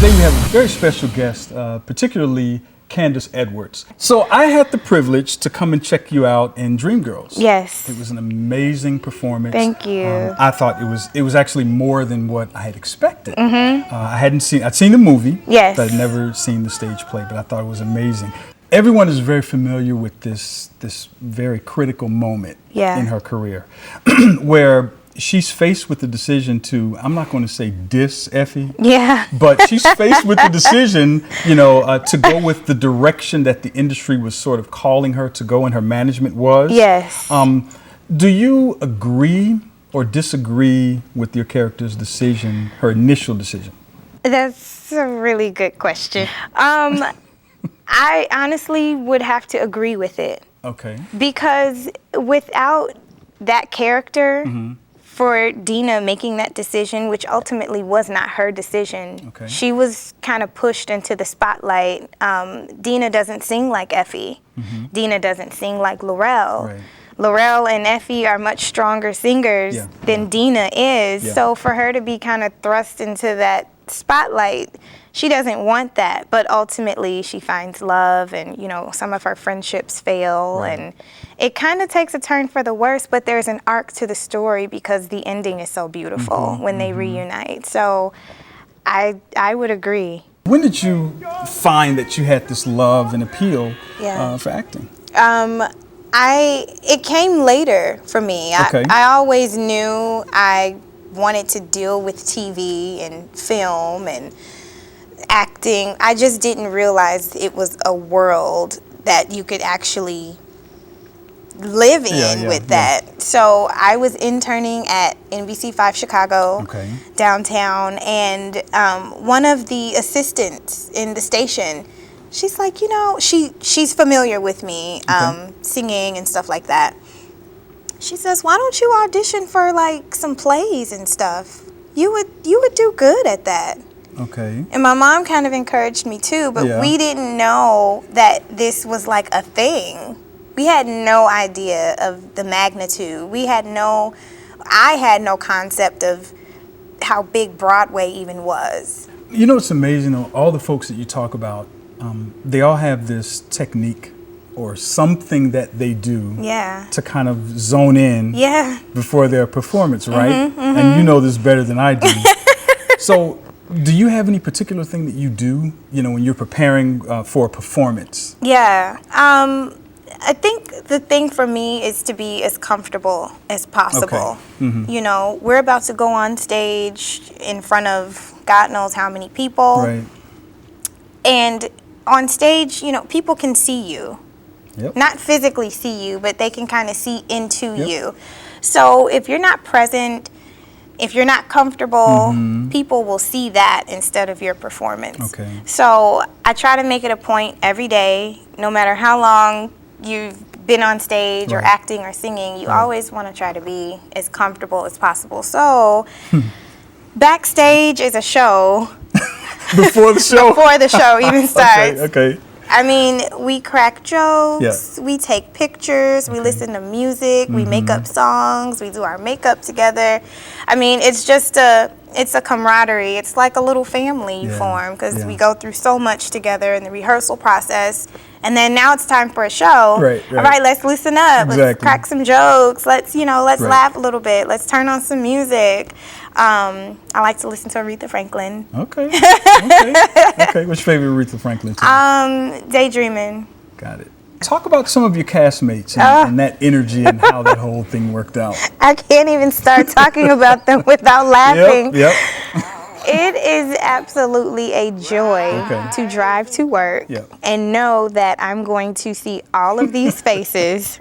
Today we have a very special guest, particularly Candace Edwards. So I had the privilege to come and check you out in Dreamgirls. Yes. It was an amazing performance. Thank you. I thought it was actually more than what I had expected. I'd seen the movie. Yes. But I'd never seen the stage play, but I thought it was amazing. Everyone is very familiar with this very critical moment in her career where she's faced with the decision to, I'm not going to say diss Effie, but she's faced with the decision, to go with the direction that the industry was sort of calling her to go and her management was. Yes. Do you agree or disagree with your character's decision, her initial decision? That's a really good question. I honestly would have to agree with it. Okay. Because without that character, for Dina making that decision, which ultimately was not her decision, she was kind of pushed into the spotlight. Dina doesn't sing like Effie. Dina doesn't sing like Laurel. Right. Laurel and Effie are much stronger singers than Dina is. So for her to be kind of thrust into that spotlight, she doesn't want that, but ultimately she finds love, and some of her friendships fail, and it kind of takes a turn for the worse, but there's an arc to the story because the ending is so beautiful when they reunite. So I would agree. When did you find that you had this love and appeal for acting? It came later for me. I always knew I wanted to deal with TV and film and acting. I just didn't realize it was a world that you could actually live in with that. So I was interning at NBC5 Chicago downtown, and one of the assistants in the station, she's like, she's familiar with me singing and stuff like that. She says, why don't you audition for like some plays and stuff? You would do good at that. Okay. And my mom kind of encouraged me too, but we didn't know that this was like a thing. We had no idea of the magnitude. I had no concept of how big Broadway even was. It's amazing though, all the folks that you talk about, they all have this technique or something that they do to kind of zone in before their performance, right? And you know this better than I do. So do you have any particular thing that you do, when you're preparing for a performance? Yeah. I think the thing for me is to be as comfortable as possible. We're about to go on stage in front of God knows how many people. Right. And on stage, people can see you. Not physically see you, but they can kind of see into you. So if you're not present, if you're not comfortable, people will see that instead of your performance. So I try to make it a point every day, no matter how long you've been on stage or acting or singing, you always want to try to be as comfortable as possible. So backstage is a show. Before the show? Before the show even starts. Okay. I mean, we crack jokes, we take pictures, we listen to music, we make up songs, we do our makeup together. I mean, it's a camaraderie. It's like a little family you form because we go through so much together in the rehearsal process. And then now it's time for a show. All right, let's loosen up. Let's crack some jokes. Let's laugh a little bit. Let's turn on some music. I like to listen to Aretha Franklin. Okay. What's your favorite Aretha Franklin tune? Daydreaming. Got it. Talk about some of your castmates and that energy and how that whole thing worked out. I can't even start talking about them without laughing. Yep. It is absolutely a joy to drive to work and know that I'm going to see all of these faces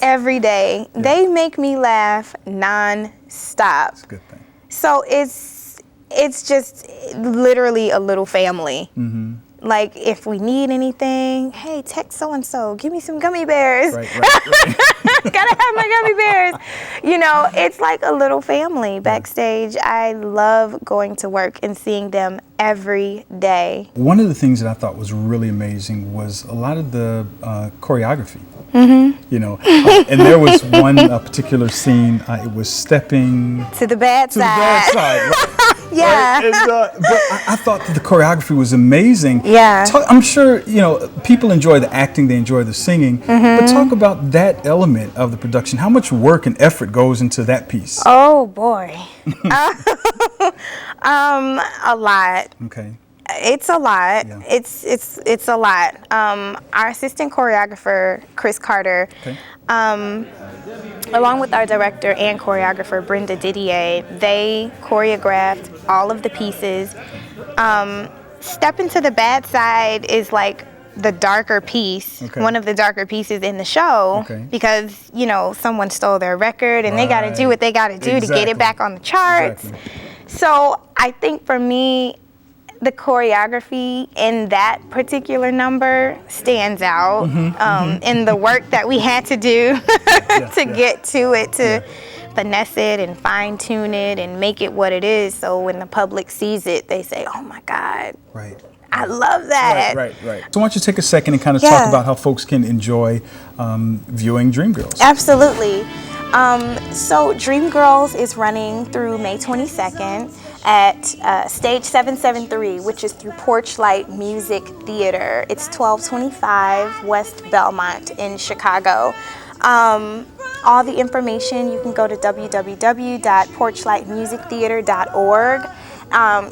every day. They make me laugh non-stop. That's a good thing. So it's just literally a little family. Like if we need anything, hey, text so-and-so, give me some gummy bears. Gotta have my gummy bears. It's like a little family backstage. I love going to work and seeing them every day. One of the things that I thought was really amazing was a lot of the choreography. And there was one particular scene, it was stepping to the bad side. Right? Yeah. Right? And, but I thought that the choreography was amazing. Yeah. I'm sure, you know, people enjoy the acting, they enjoy the singing, but talk about that element of the production. How much work and effort goes into that piece? Oh boy. A lot. Okay. It's a lot. Yeah. It's a lot. Our assistant choreographer, Chris Carter, Okay. Along with our director and choreographer, Brenda Didier, they choreographed all of the pieces. Step Into the Bad Side is like the darker piece, one of the darker pieces in the show, because, you know, someone stole their record and they got to do what they got to do to get it back on the charts. So I think for me, the choreography in that particular number stands out in the work that we had to do to get to it, to finesse it and fine tune it and make it what it is. So when the public sees it, they say, oh my God. Right. I love that. Right. So why don't you take a second and kind of talk about how folks can enjoy viewing Dreamgirls? Absolutely. So Dreamgirls is running through May 22nd at Stage 773, which is through Porchlight Music Theater. It's 1225 West Belmont in Chicago. All the information, you can go to www.porchlightmusictheater.org.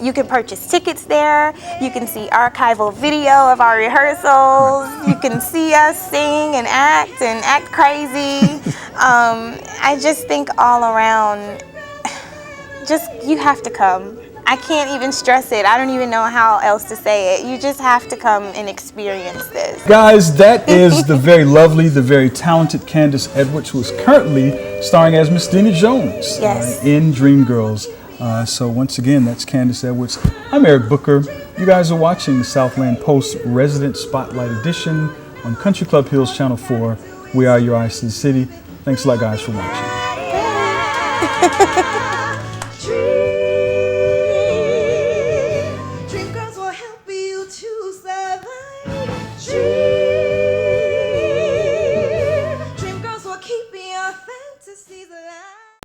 You can purchase tickets there. You can see archival video of our rehearsals. You can see us sing and act crazy. I just think all around, you have to come. I can't even stress it. I don't even know how else to say it. You just have to come and experience this. Guys, that is the very lovely, the very talented Candace Edwards, who is currently starring as Miss Dina Jones in Dreamgirls. So once again, that's Candace Edwards. I'm Eric Booker. You guys are watching the Southland Post Resident Spotlight Edition on Country Club Hills Channel 4. We are your eyes to the city. Thanks a lot, guys, for watching.